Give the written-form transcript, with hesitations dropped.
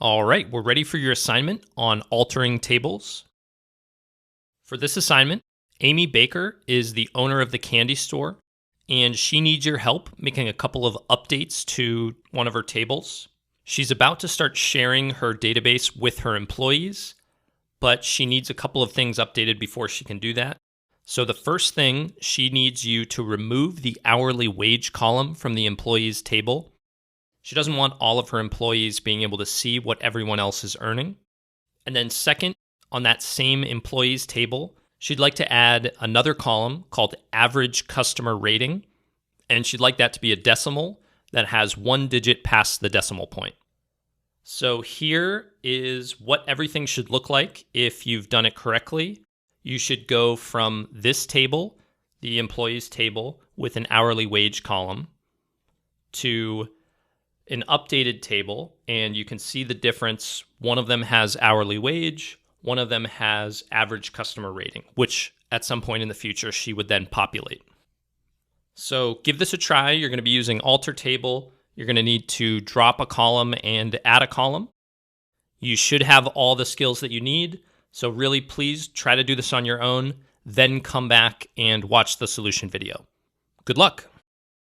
All right, we're ready for your assignment on altering tables. For this assignment, Amy Baker is the owner of the candy store, and she needs your help making a couple of updates to one of her tables. She's about to start sharing her database with her employees, but she needs a couple of things updated before she can do that. So the first thing, she needs you to remove the hourly wage column from the employees table. She doesn't want all of her employees being able to see what everyone else is earning. And then second, on that same employees table, she'd like to add another column called average customer rating. And she'd like that to be a decimal that has one digit past the decimal point. So here is what everything should look like if you've done it correctly. You should go from this table, the employees table with an hourly wage column, to an updated table, and you can see the difference. One of them has hourly wage, one of them has average customer rating, which at some point in the future she would then populate. So give this a try. You're going to be using alter table. You're going to need to drop a column and add a column. You should have all the skills that you need. So really, please try to do this on your own, then come back and watch the solution video. Good luck.